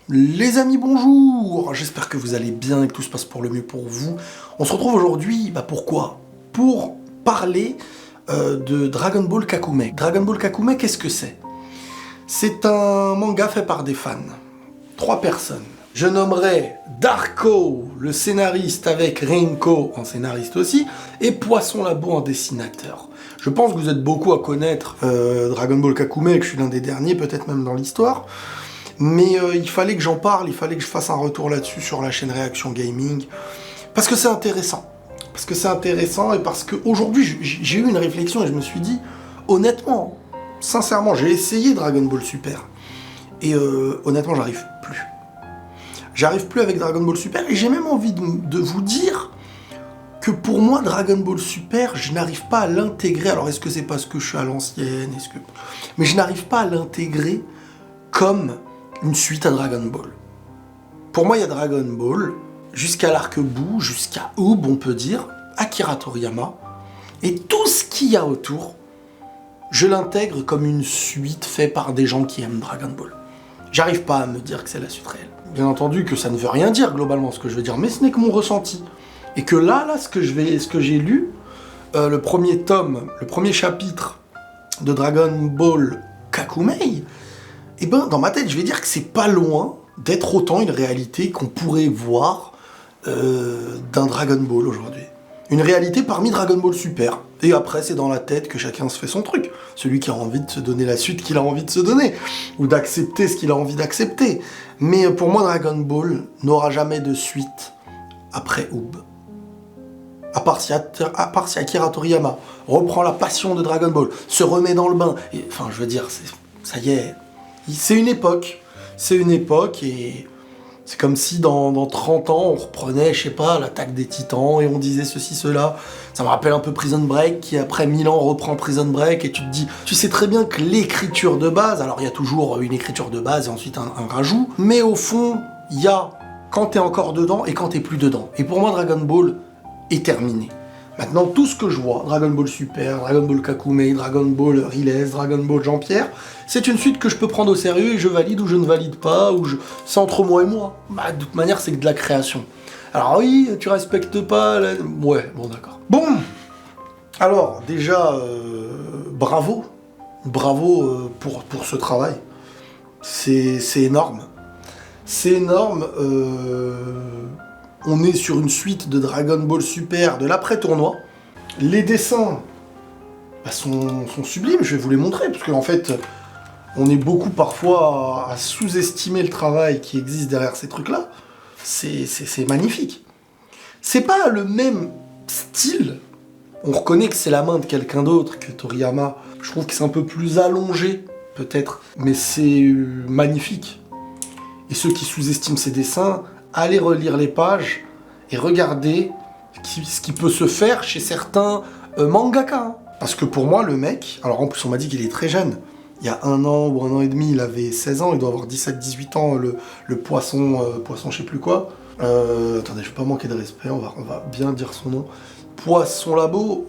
Les amis, bonjour. J'espère que vous allez bien et que tout se passe pour le mieux pour vous. On se retrouve aujourd'hui, pourquoi? Pour parler de Dragon Ball Kakumei. Dragon Ball Kakumei, qu'est-ce que c'est? C'est un manga fait par des fans. 3 personnes. Je nommerai Darko, le scénariste, avec Rinko en scénariste aussi, et Poisson Labo en dessinateur. Je pense que vous êtes beaucoup à connaître Dragon Ball Kakumei, que je suis l'un des derniers, peut-être même dans l'histoire. Mais il fallait que j'en parle, il fallait que je fasse un retour là-dessus sur la chaîne Réaction Gaming. Parce que c'est intéressant. Parce que c'est intéressant et parce qu'aujourd'hui, j'ai eu une réflexion et je me suis dit, honnêtement, sincèrement, j'ai essayé Dragon Ball Super. Et honnêtement, j'arrive plus. J'arrive plus avec Dragon Ball Super et j'ai même envie de vous dire que pour moi, Dragon Ball Super, je n'arrive pas à l'intégrer. Alors, est-ce que c'est parce que je suis à l'ancienne? Mais je n'arrive pas à l'intégrer comme une suite à Dragon Ball. Pour moi, il y a Dragon Ball, jusqu'à l'arc Buu, jusqu'à Oob, on peut dire, Akira Toriyama, et tout ce qu'il y a autour, je l'intègre comme une suite faite par des gens qui aiment Dragon Ball. J'arrive pas à me dire que c'est la suite réelle. Bien entendu que ça ne veut rien dire globalement ce que je veux dire, mais ce n'est que mon ressenti. Et que là ce que j'ai lu, le premier tome, le premier chapitre de Dragon Ball Kakumei, et dans ma tête, je vais dire que c'est pas loin d'être autant une réalité qu'on pourrait voir d'un Dragon Ball aujourd'hui. Une réalité parmi Dragon Ball Super. Et après, c'est dans la tête que chacun se fait son truc. Celui qui a envie de se donner la suite qu'il a envie de se donner. Ou d'accepter ce qu'il a envie d'accepter. Mais pour moi, Dragon Ball n'aura jamais de suite après Oob. À part si Akira Toriyama reprend la passion de Dragon Ball, se remet dans le bain. Et, enfin, je veux dire, ça y est. C'est une époque et c'est comme si dans 30 ans, on reprenait, je sais pas, l'attaque des titans et on disait ceci, cela. Ça me rappelle un peu Prison Break qui, après 1000 ans, reprend Prison Break et tu te dis, tu sais très bien que l'écriture de base, alors il y a toujours une écriture de base et ensuite un rajout, mais au fond, il y a quand t'es encore dedans et quand t'es plus dedans. Et pour moi, Dragon Ball est terminé. Maintenant, tout ce que je vois, Dragon Ball Super, Dragon Ball Kakumei, Dragon Ball Riles, Dragon Ball Jean-Pierre, c'est une suite que je peux prendre au sérieux et je valide ou je ne valide pas, c'est entre moi et moi. De toute manière, c'est que de la création. Alors oui, tu respectes pas la... Ouais, bon d'accord. Bon, alors déjà, bravo pour ce travail. C'est énorme. C'est énorme. On est sur une suite de Dragon Ball Super de l'après-tournoi. Les dessins sont sublimes, je vais vous les montrer, parce qu'en fait, on est beaucoup parfois à sous-estimer le travail qui existe derrière ces trucs-là. C'est magnifique. C'est pas le même style. On reconnaît que c'est la main de quelqu'un d'autre que Toriyama. Je trouve que c'est un peu plus allongé, peut-être. Mais c'est magnifique. Et ceux qui sous-estiment ces dessins, allez relire les pages et regardez ce qui peut se faire chez certains mangaka. Hein. Parce que pour moi, le mec, alors en plus on m'a dit qu'il est très jeune, il y a 1 an ou 1 an et demi, il avait 16 ans, il doit avoir 17-18 ans, le poisson je sais plus quoi. Attendez, je vais pas manquer de respect, on va bien dire son nom. Poisson Labo,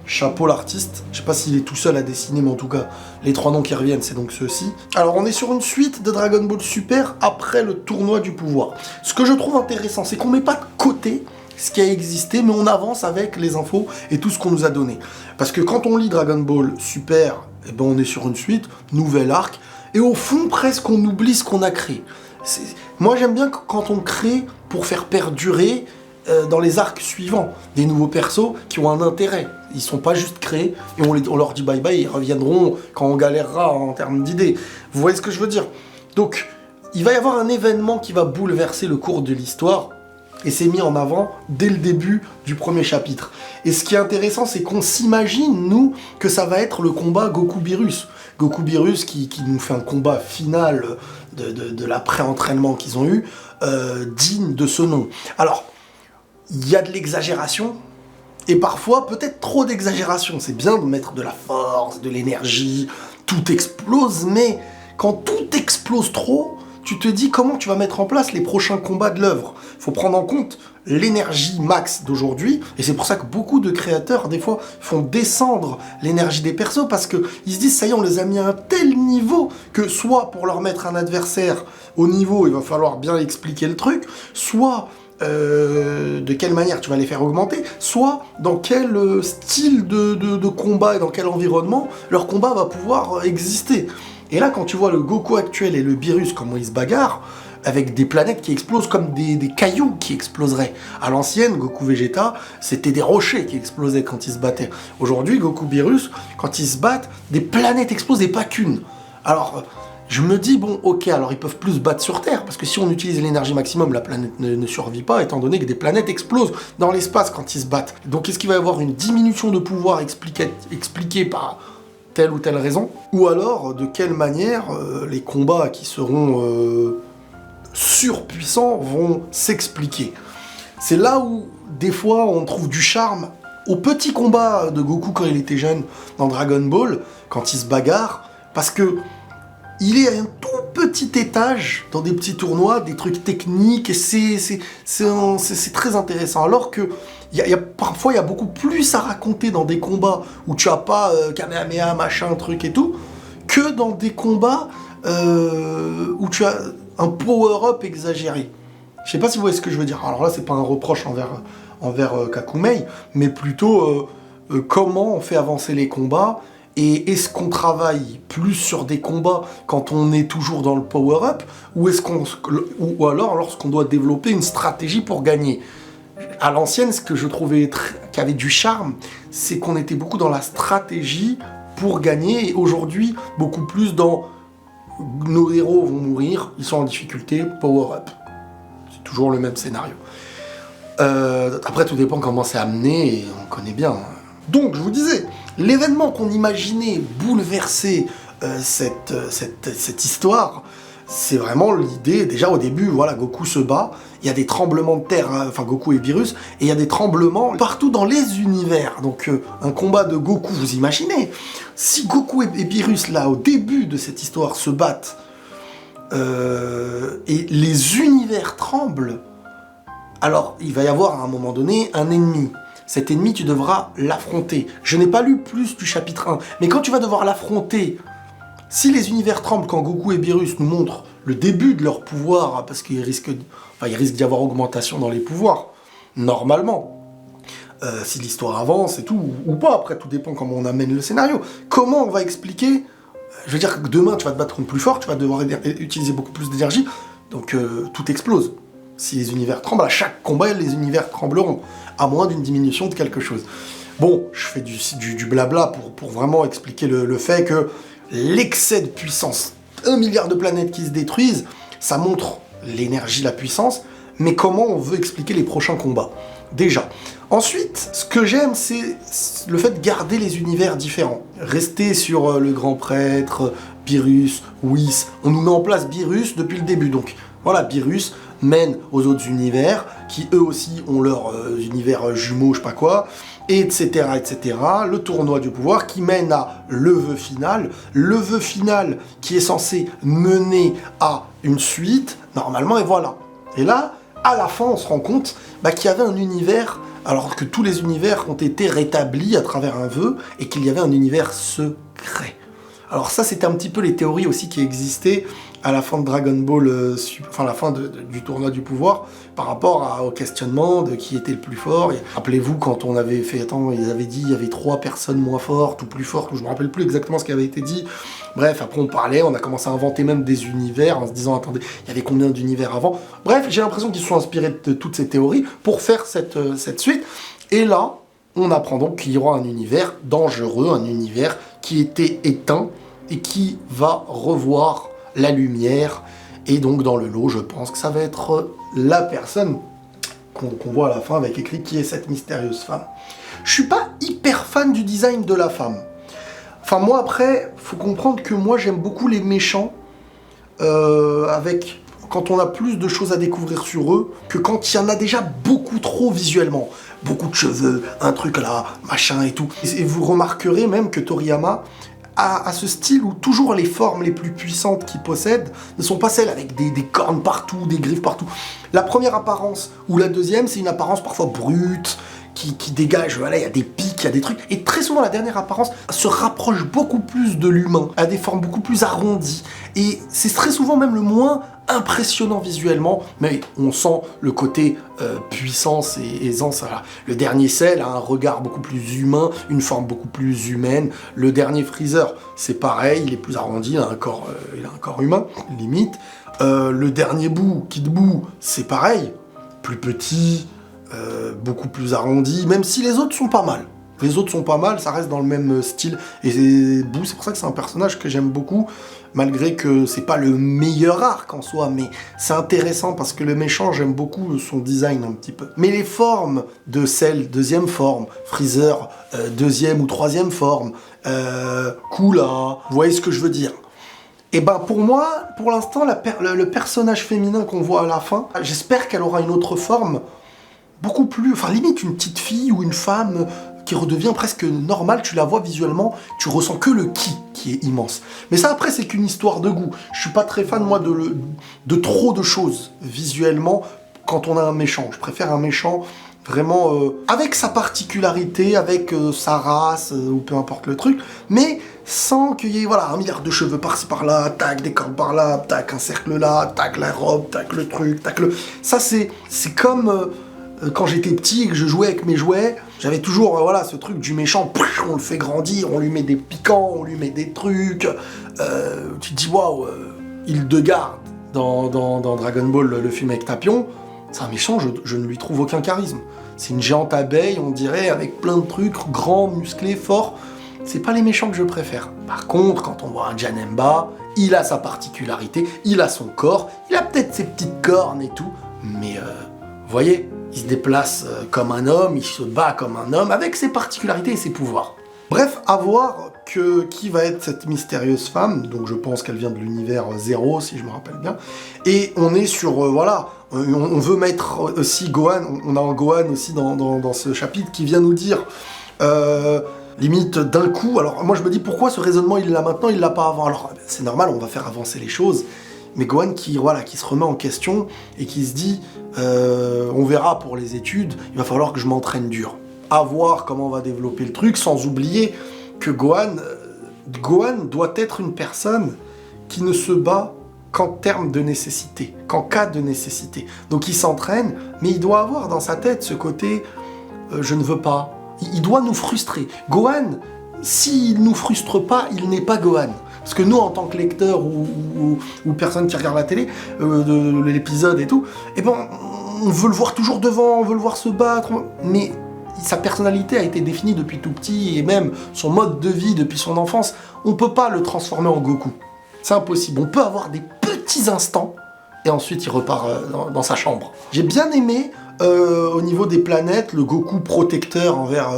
Chapeau l'artiste, je sais pas s'il est tout seul à dessiner, mais en tout cas, les 3 noms qui reviennent, c'est donc ceux-ci. Alors, on est sur une suite de Dragon Ball Super après le tournoi du pouvoir. Ce que je trouve intéressant, c'est qu'on met pas de côté ce qui a existé, mais on avance avec les infos et tout ce qu'on nous a donné. Parce que quand on lit Dragon Ball Super, on est sur une suite, nouvel arc, et au fond, presque, on oublie ce qu'on a créé. Moi, j'aime bien quand on crée pour faire perdurer dans les arcs suivants, des nouveaux persos qui ont un intérêt. Ils sont pas juste créés et on leur dit bye bye, ils reviendront quand on galérera en termes d'idées. Vous voyez ce que je veux dire? Donc, il va y avoir un événement qui va bouleverser le cours de l'histoire et c'est mis en avant dès le début du premier chapitre. Et ce qui est intéressant, c'est qu'on s'imagine, nous, que ça va être le combat Goku-Beerus. Goku-Beerus qui nous fait un combat final de l'après-entraînement qu'ils ont eu, digne de ce nom. Alors, il y a de l'exagération, et parfois peut-être trop d'exagération. C'est bien de mettre de la force, de l'énergie, tout explose, mais quand tout explose trop, tu te dis comment tu vas mettre en place les prochains combats de l'œuvre. Il faut prendre en compte l'énergie max d'aujourd'hui, et c'est pour ça que beaucoup de créateurs, des fois, font descendre l'énergie des persos, parce qu'ils se disent, ça y est, on les a mis à un tel niveau, que soit pour leur mettre un adversaire au niveau, il va falloir bien expliquer le truc, soit de quelle manière tu vas les faire augmenter, soit dans quel style de combat et dans quel environnement leur combat va pouvoir exister. Et là, quand tu vois le Goku actuel et le Beerus, comment ils se bagarrent, avec des planètes qui explosent comme des cailloux qui exploseraient. À l'ancienne, Goku Vegeta, c'était des rochers qui explosaient quand ils se battaient. Aujourd'hui, Goku Beerus, quand ils se battent, des planètes explosent et pas qu'une. Alors, je me dis, bon, ok, alors ils peuvent plus se battre sur Terre, parce que si on utilise l'énergie maximum, la planète ne survit pas, étant donné que des planètes explosent dans l'espace quand ils se battent. Donc est-ce qu'il va y avoir une diminution de pouvoir expliquée par telle ou telle raison? Ou alors, de quelle manière les combats qui seront surpuissants vont s'expliquer? C'est là où, des fois, on trouve du charme au petit combat de Goku quand il était jeune dans Dragon Ball, quand il se bagarre, parce que il est à un tout petit étage, dans des petits tournois, des trucs techniques, et c'est très intéressant. Alors que parfois, il y a beaucoup plus à raconter dans des combats où tu n'as pas Kamehameha, machin, truc et tout, que dans des combats où tu as un power-up exagéré. Je sais pas si vous voyez ce que je veux dire. Alors là, c'est pas un reproche envers Kakumei, mais plutôt comment on fait avancer les combats. Et est-ce qu'on travaille plus sur des combats quand on est toujours dans le power-up, ou alors lorsqu'on doit développer une stratégie pour gagner? À l'ancienne, ce que je trouvais qui avait du charme, c'est qu'on était beaucoup dans la stratégie pour gagner, et aujourd'hui, beaucoup plus dans nos héros vont mourir, ils sont en difficulté, power-up. C'est toujours le même scénario. Après, tout dépend comment c'est amené, et on connaît bien. Donc, je vous disais, l'événement qu'on imaginait bouleverser cette histoire, c'est vraiment l'idée. Déjà au début, voilà, Goku se bat, il y a des tremblements de terre, hein, enfin Goku et Beerus, et il y a des tremblements partout dans les univers. Donc un combat de Goku, vous imaginez, si Goku et Beerus, là, au début de cette histoire, se battent, et les univers tremblent, alors il va y avoir à un moment donné un ennemi. Cet ennemi, tu devras l'affronter. Je n'ai pas lu plus du chapitre 1, mais quand tu vas devoir l'affronter, si les univers tremblent quand Goku et Beerus nous montrent le début de leur pouvoir, parce qu'il risque d'y avoir augmentation dans les pouvoirs, normalement, si l'histoire avance et tout, ou pas, après tout dépend comment on amène le scénario. Comment on va expliquer? Je veux dire que demain tu vas te battre contre plus fort, tu vas devoir utiliser beaucoup plus d'énergie, donc tout explose. Si les univers tremblent, à chaque combat, les univers trembleront, à moins d'une diminution de quelque chose. Bon, je fais du blabla pour vraiment expliquer le fait que l'excès de puissance, 1 milliard de planètes qui se détruisent, ça montre l'énergie, la puissance, mais comment on veut expliquer les prochains combats, déjà. Ensuite, ce que j'aime, c'est le fait de garder les univers différents. Rester sur le grand prêtre, Beerus, Whis, on nous met en place Beerus depuis le début, donc voilà, Beerus mène aux autres univers, qui eux aussi ont leurs univers jumeaux, je sais pas quoi, etc., etc. Le tournoi du pouvoir qui mène à le vœu final qui est censé mener à une suite, normalement, et voilà. Et là, à la fin, on se rend compte qu'il y avait un univers, alors que tous les univers ont été rétablis à travers un vœu, et qu'il y avait un univers secret. Alors ça, c'était un petit peu les théories aussi qui existaient à la fin de Dragon Ball, enfin la fin du tournoi du pouvoir, par rapport au questionnement de qui était le plus fort. Rappelez-vous, quand on avait fait, ils avaient dit il y avait 3 personnes moins fortes ou plus fortes, ou je me rappelle plus exactement ce qui avait été dit. Bref, après on parlait, on a commencé à inventer même des univers, en se disant, attendez, il y avait combien d'univers avant? Bref, j'ai l'impression qu'ils se sont inspirés de toutes ces théories pour faire cette suite. Et là, on apprend donc qu'il y aura un univers dangereux, un univers qui était éteint, et qui va revoir la lumière. Et donc dans le lot, je pense que ça va être la personne qu'on voit à la fin avec écrit qui est cette mystérieuse femme. Je suis pas hyper fan du design de la femme. Enfin moi après, faut comprendre que moi j'aime beaucoup les méchants quand on a plus de choses à découvrir sur eux que quand il y en a déjà beaucoup trop visuellement. Beaucoup de cheveux, un truc là, machin et tout. Et vous remarquerez même que Toriyama à ce style où toujours les formes les plus puissantes qu'il possède ne sont pas celles avec des cornes partout, des griffes partout. La première apparence ou la deuxième, c'est une apparence parfois brute, qui dégage, voilà, il y a des pics, il y a des trucs. Et très souvent, la dernière apparence se rapproche beaucoup plus de l'humain, a des formes beaucoup plus arrondies. Et c'est très souvent même le moins impressionnant visuellement, mais on sent le côté puissance et aisance. Voilà. Le dernier Cell a un regard beaucoup plus humain, une forme beaucoup plus humaine. Le dernier Freezer, c'est pareil, il est plus arrondi, il a un corps humain, limite. Le dernier Kid Buu, c'est pareil, plus petit, beaucoup plus arrondi, même si les autres sont pas mal. Les autres sont pas mal, ça reste dans le même style. Et Buu, c'est pour ça que c'est un personnage que j'aime beaucoup, malgré que c'est pas le meilleur arc en soi, mais c'est intéressant parce que le méchant, j'aime beaucoup son design un petit peu. Mais les formes de Cell, deuxième forme, Freezer, deuxième ou troisième forme, Cooler, vous voyez ce que je veux dire. Et ben pour moi, pour l'instant, le personnage féminin qu'on voit à la fin, j'espère qu'elle aura une autre forme, beaucoup plus, enfin limite une petite fille ou une femme qui redevient presque normale, tu la vois visuellement, tu ressens que le qui est immense. Mais ça après c'est qu'une histoire de goût. Je suis pas très fan moi de trop de choses visuellement quand on a un méchant. Je préfère un méchant vraiment avec sa particularité, avec sa race ou peu importe le truc, mais sans qu'il y ait voilà, un milliard de cheveux par-ci par-là, tac, des cordes par-là, tac, un cercle là, tac, la robe, tac, le truc, tac, le... Ça c'est comme... quand j'étais petit et que je jouais avec mes jouets, j'avais toujours voilà, ce truc du méchant, on le fait grandir, on lui met des piquants, on lui met des trucs. Tu te dis, waouh, Hildegarde dans Dragon Ball, le film avec Tapion, c'est un méchant, je ne lui trouve aucun charisme. C'est une géante abeille, on dirait, avec plein de trucs, grand, musclé, fort. C'est pas les méchants que je préfère. Par contre, quand on voit un Janemba, il a sa particularité, il a son corps, il a peut-être ses petites cornes et tout, mais vous voyez, il se déplace comme un homme, il se bat comme un homme, avec ses particularités et ses pouvoirs. Bref, à voir qui va être cette mystérieuse femme, donc je pense qu'elle vient de l'univers 0, si je me rappelle bien, et on est sur, voilà, on veut mettre aussi Gohan, on a un Gohan aussi dans ce chapitre qui vient nous dire, limite d'un coup, alors moi je me dis pourquoi ce raisonnement il l'a maintenant, il l'a pas avant, alors c'est normal, on va faire avancer les choses, mais Gohan qui se remet en question et qui se dit on verra pour les études, il va falloir que je m'entraîne dur. À voir comment on va développer le truc, sans oublier que Gohan doit être une personne qui ne se bat qu'en termes de nécessité, qu'en cas de nécessité. Donc il s'entraîne, mais il doit avoir dans sa tête ce côté je ne veux pas. Il doit nous frustrer. Gohan, s'il ne nous frustre pas, il n'est pas Gohan. Parce que nous, en tant que lecteurs ou personne qui regarde la télé, de l'épisode et tout, eh ben, on veut le voir toujours devant, on veut le voir se battre, mais sa personnalité a été définie depuis tout petit, et même son mode de vie depuis son enfance, on ne peut pas le transformer en Goku. C'est impossible. On peut avoir des petits instants, et ensuite il repart dans sa chambre. J'ai bien aimé, au niveau des planètes, le Goku protecteur envers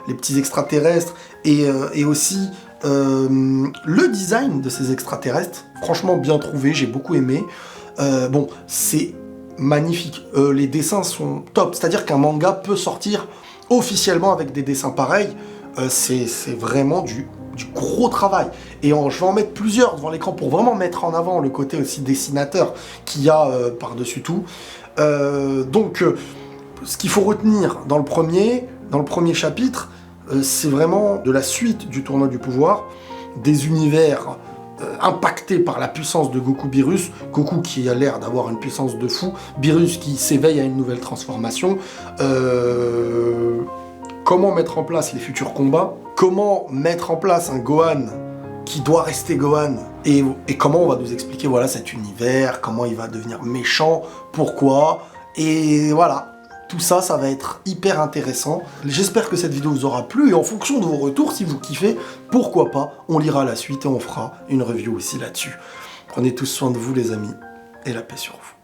les petits extraterrestres, et aussi... le design de ces extraterrestres, franchement bien trouvé, j'ai beaucoup aimé. Bon, c'est magnifique, les dessins sont top, c'est-à-dire qu'un manga peut sortir officiellement avec des dessins pareils, c'est vraiment du gros travail. Et je vais en mettre plusieurs devant l'écran pour vraiment mettre en avant le côté aussi dessinateur qu'il y a par-dessus tout. Donc, ce qu'il faut retenir dans le premier chapitre, c'est vraiment de la suite du tournoi du pouvoir, des univers impactés par la puissance de Goku Beerus, Goku qui a l'air d'avoir une puissance de fou, Beerus qui s'éveille à une nouvelle transformation, comment mettre en place les futurs combats, comment mettre en place un Gohan qui doit rester Gohan, et comment on va nous expliquer voilà, cet univers, comment il va devenir méchant, pourquoi, et voilà. Tout ça, ça va être hyper intéressant. J'espère que cette vidéo vous aura plu et en fonction de vos retours, si vous kiffez, pourquoi pas, on lira la suite et on fera une review aussi là-dessus. Prenez tous soin de vous les amis et la paix sur vous.